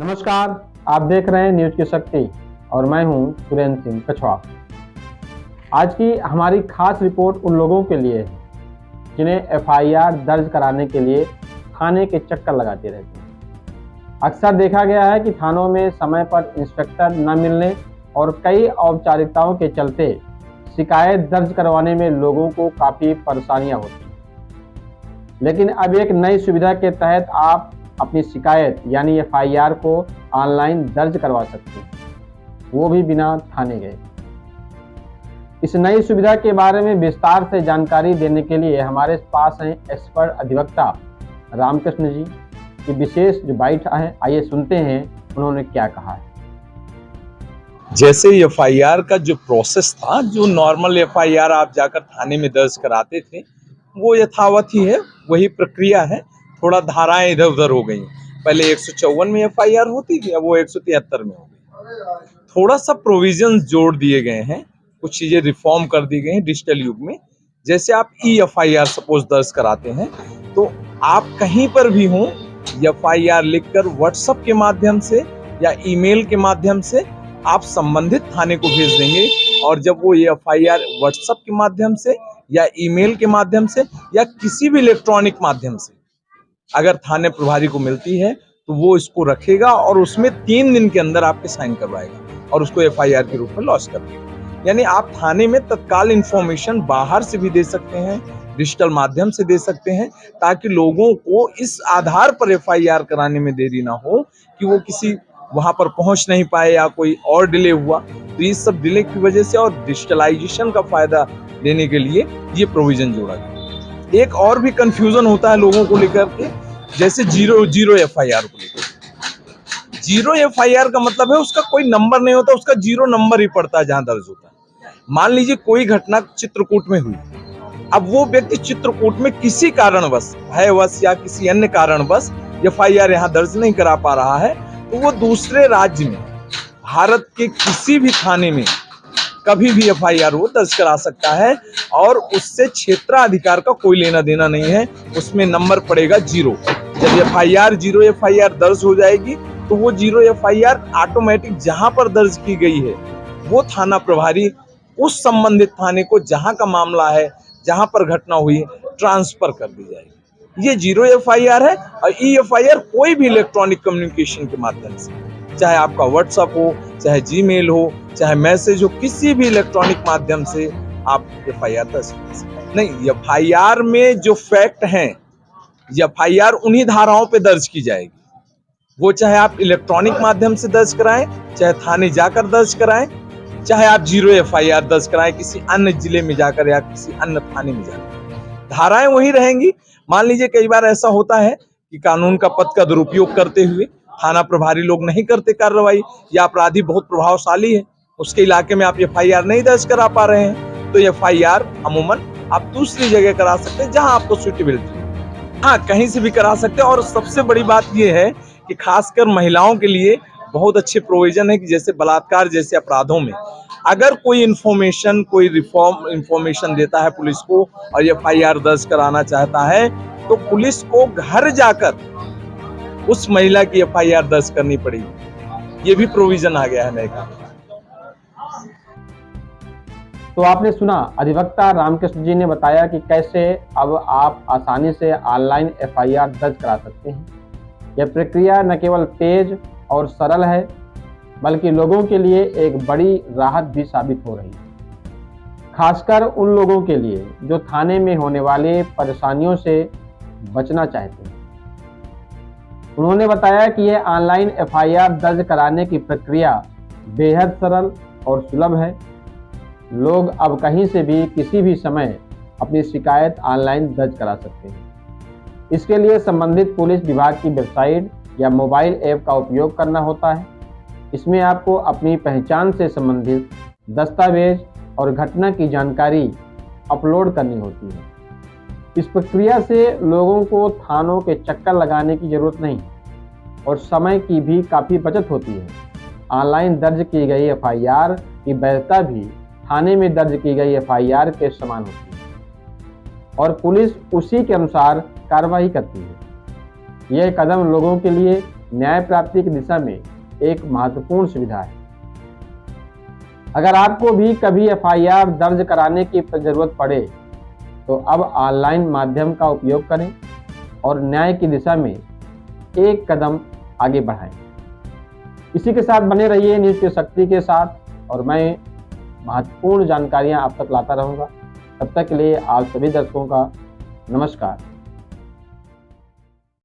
नमस्कार, आप देख रहे हैं न्यूज की शक्ति और मैं हूं सुरेंद्र सिंह कछवा। आज की हमारी खास रिपोर्ट उन लोगों के लिए है जिन्हें एफआईआर दर्ज कराने के लिए थाने के चक्कर लगाते रहते हैं। अक्सर देखा गया है कि थानों में समय पर इंस्पेक्टर न मिलने और कई औपचारिकताओं के चलते शिकायत दर्ज करवाने में लोगों को काफ़ी परेशानियां होती हैं। लेकिन अब एक नई सुविधा के तहत आप अपनी शिकायत यानी एफआईआर को ऑनलाइन दर्ज करवा सकते हैं, वो भी बिना थाने गए। इस नई सुविधा के बारे में विस्तार से जानकारी देने के लिए हमारे पास हैं एक्सपर्ट अधिवक्ता रामकृष्ण जी की विशेष जो बाइट है। आइए सुनते हैं उन्होंने क्या कहा है। जैसे एफआईआर का जो प्रोसेस था, जो नॉर्मल एफआईआर आप जाकर थाने में दर्ज कराते थे, वो यथावत ही है, वही प्रक्रिया है। थोड़ा धाराएं इधर उधर हो गई। पहले 154 में एफआईआर होती थी, अब वो 173 में हो गई। थोड़ा सा प्रोविजंस जोड़ दिए गए हैं, कुछ चीजें रिफॉर्म कर दी गई हैं डिजिटल युग में। जैसे आप एफआईआर सपोज दर्ज कराते हैं, तो आप कहीं पर भी हों, एफआईआर लिखकर व्हाट्सएप के माध्यम से या ईमेल के माध्यम से आप संबंधित थाने को भेज देंगे। और जब वो एफआईआर व्हाट्सएप के माध्यम से या ईमेल के माध्यम से या किसी भी इलेक्ट्रॉनिक माध्यम से अगर थाने प्रभारी को मिलती है, तो वो इसको रखेगा और उसमें 3 दिन के अंदर आपके साइन करवाएगा और उसको एफआईआर के रूप में लॉन्च कर देगा। यानी आप थाने में तत्काल इंफॉर्मेशन बाहर से भी दे सकते हैं, डिजिटल माध्यम से दे सकते हैं, ताकि लोगों को इस आधार पर एफआईआर कराने में देरी ना हो कि वो किसी वहां पर पहुंच नहीं पाए या कोई और डिले हुआ। तो इस सब डिले की वजह से और डिजिटलाइजेशन का फायदा लेने के लिए ये प्रोविजन जोड़ा गया। एक और भी कंफ्यूजन होता है लोगों को लेकर के, जैसे जीरो एफआईआर को लेकर। जीरो एफआईआर का मतलब है उसका कोई नंबर नहीं होता, उसका जीरो नंबर ही पड़ता है जहां दर्ज होता है। मान लीजिए कोई घटना चित्रकूट में हुई, अब वो व्यक्ति चित्रकूट में किसी कारणवश, भयवश या किसी अन्य कारणवश एफआईआर यहाँ दर्ज नहीं करा पा रहा है, तो वो दूसरे राज्य में भारत के किसी भी थाने में कभी भी एफआईआर वो दर्ज करा सकता है और उससे क्षेत्राधिकार का कोई लेना देना नहीं है। उसमें नंबर पड़ेगा 0। जब जीरो एफआईआर दर्ज हो जाएगी, तो वो जीरो एफआईआर ऑटोमेटिक जहां पर दर्ज की गई है, वो थाना प्रभारी उस संबंधित थाने को जहां का मामला है, जहां पर घटना हुई है, ट्रांसफर कर दी जाएगी। ये जीरो एफआईआर है। और एफआईआर कोई भी इलेक्ट्रॉनिक कम्युनिकेशन के माध्यम से, चाहे आपका व्हाट्सएप हो, चाहे जीमेल हो, चाहे मैसेज हो, किसी भी इलेक्ट्रॉनिक माध्यम से आप एफआईआर दर्ज कर सकते हैं। नहीं, एफआईआर में जो फैक्ट हैं, एफआईआर उन्हीं धाराओं पे दर्ज की जाएगी। वो चाहे आप इलेक्ट्रॉनिक माध्यम से दर्ज कराएं, चाहे थाने जाकर दर्ज कराएं, चाहे आप जीरो एफआईआर दर्ज कराएं किसी अन्य जिले में जाकर या किसी अन्य थाने में जाकर, धाराएं वही रहेंगी। मान लीजिए कई बार ऐसा होता है कि कानून का पद का दुरुपयोग करते हुए थाना प्रभारी लोग नहीं करते कार्रवाई, या अपराधी बहुत प्रभावशाली है, उसके इलाके में आप एफआईआर नहीं दर्ज करा पा रहे हैं, तो एफआईआर अमूमन आप दूसरी जगह करा सकते हैं जहां आपको सुटेबिलिटी है। हाँ, कहीं से भी करा सकते हैं। और सबसे बड़ी बात यह है कि खासकर महिलाओं के लिए बहुत अच्छे प्रोविजन है कि जैसे बलात्कार जैसे अपराधों में अगर कोई इंफॉर्मेशन, कोई इंफॉर्मेशन देता है पुलिस को और एफआईआर दर्ज कराना चाहता है, तो पुलिस को घर जाकर उस महिला की एफआईआर दर्ज करनी पड़ेगी। ये भी प्रोविजन आ गया है नए कानून। तो आपने सुना, अधिवक्ता रामकृष्ण जी ने बताया कि कैसे अब आप आसानी से ऑनलाइन एफआईआर दर्ज करा सकते हैं। यह प्रक्रिया न केवल तेज और सरल है, बल्कि लोगों के लिए एक बड़ी राहत भी साबित हो रही है, खासकर उन लोगों के लिए जो थाने में होने वाले परेशानियों से बचना चाहते हैं। उन्होंने बताया कि यह ऑनलाइन एफआईआर दर्ज कराने की प्रक्रिया बेहद सरल और सुलभ है। लोग अब कहीं से भी किसी भी समय अपनी शिकायत ऑनलाइन दर्ज करा सकते हैं। इसके लिए संबंधित पुलिस विभाग की वेबसाइट या मोबाइल ऐप का उपयोग करना होता है। इसमें आपको अपनी पहचान से संबंधित दस्तावेज और घटना की जानकारी अपलोड करनी होती है। इस प्रक्रिया से लोगों को थानों के चक्कर लगाने की जरूरत नहीं और समय की भी काफ़ी बचत होती है। ऑनलाइन दर्ज की गई एफआईआर की वैधता भी थाने में दर्ज की गई एफआईआर के समान होती है और पुलिस उसी के अनुसार कार्रवाई करती है। यह कदम लोगों के लिए न्याय प्राप्ति की दिशा में एक महत्वपूर्ण सुविधा है। अगर आपको भी कभी FIR दर्ज कराने की जरूरत पड़े तो अब ऑनलाइन माध्यम का उपयोग करें और न्याय की दिशा में एक कदम आगे बढ़ाएं। इसी के साथ बने रहिए न्यूज़ की शक्ति के साथ और मैं महत्वपूर्ण जानकारियां आप तक लाता रहूंगा। तब तक के लिए आप सभी दर्शकों का नमस्कार।